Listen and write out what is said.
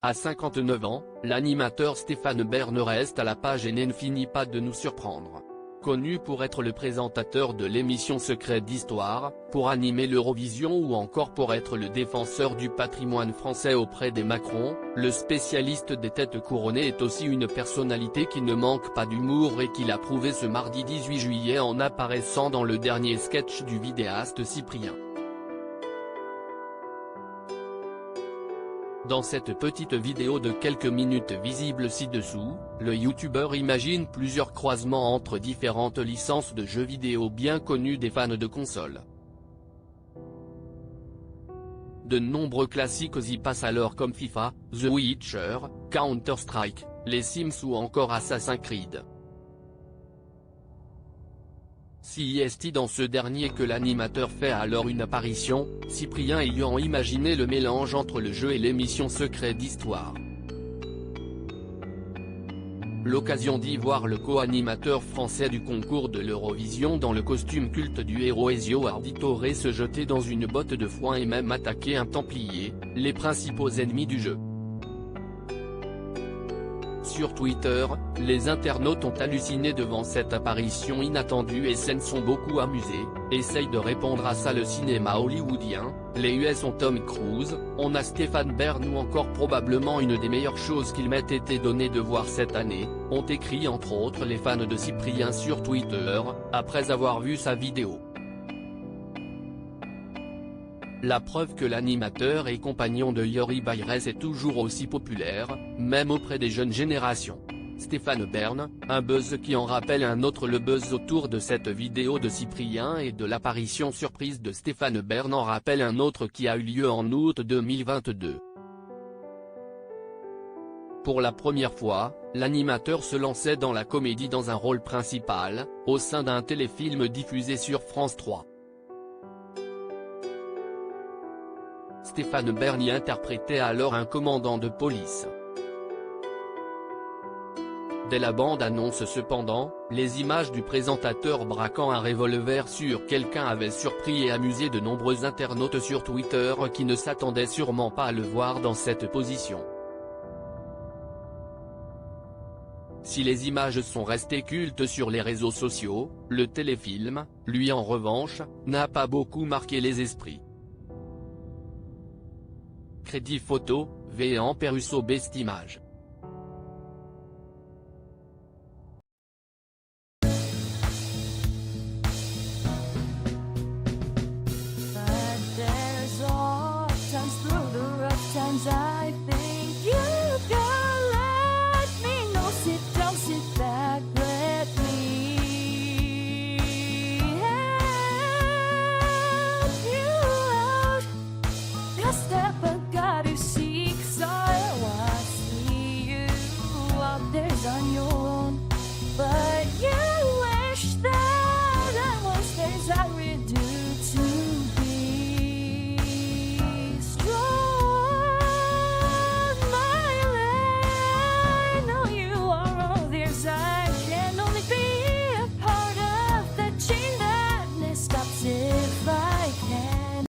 À 59 ans, l'animateur Stéphane Bern reste à la page et ne finit pas de nous surprendre. Connu pour être le présentateur de l'émission Secret d'Histoire, pour animer l'Eurovision ou encore pour être le défenseur du patrimoine français auprès des Macron, le spécialiste des têtes couronnées est aussi une personnalité qui ne manque pas d'humour et qui l'a prouvé ce mardi 18 juillet en apparaissant dans le dernier sketch du vidéaste Cyprien. Dans cette petite vidéo de quelques minutes visible ci-dessous, le youtubeur imagine plusieurs croisements entre différentes licences de jeux vidéo bien connues des fans de consoles. De nombreux classiques y passent alors comme FIFA, The Witcher, Counter-Strike, les Sims ou encore Assassin's Creed. Si est dans ce dernier que l'animateur fait alors une apparition, Cyprien ayant imaginé le mélange entre le jeu et l'émission Secret d'Histoire. L'occasion d'y voir le co-animateur français du concours de l'Eurovision dans le costume culte du héros Ezio Auditore se jeter dans une botte de foin et même attaquer un templier, les principaux ennemis du jeu. Sur Twitter, les internautes ont halluciné devant cette apparition inattendue et s'en sont beaucoup amusés. Essaye de répondre à ça le cinéma hollywoodien, les US ont Tom Cruise, on a Stéphane Bern ou encore probablement une des meilleures choses qu'il m'ait été donné de voir cette année, ont écrit entre autres les fans de Cyprien sur Twitter, après avoir vu sa vidéo. La preuve que l'animateur et compagnon de Yori Bayres est toujours aussi populaire, même auprès des jeunes générations. Stéphane Bern, un buzz qui en rappelle un autre. Le buzz autour de cette vidéo de Cyprien et de l'apparition surprise de Stéphane Bern en rappelle un autre qui a eu lieu en août 2022. Pour la première fois, l'animateur se lançait dans la comédie dans un rôle principal, au sein d'un téléfilm diffusé sur France 3. Stéphane Bern y interprétait alors un commandant de police. Dès la bande-annonce cependant, les images du présentateur braquant un revolver sur quelqu'un avaient surpris et amusé de nombreux internautes sur Twitter qui ne s'attendaient sûrement pas à le voir dans cette position. Si les images sont restées cultes sur les réseaux sociaux, le téléfilm, lui en revanche, n'a pas beaucoup marqué les esprits. Crédit photo, V. Amperuso Best Image.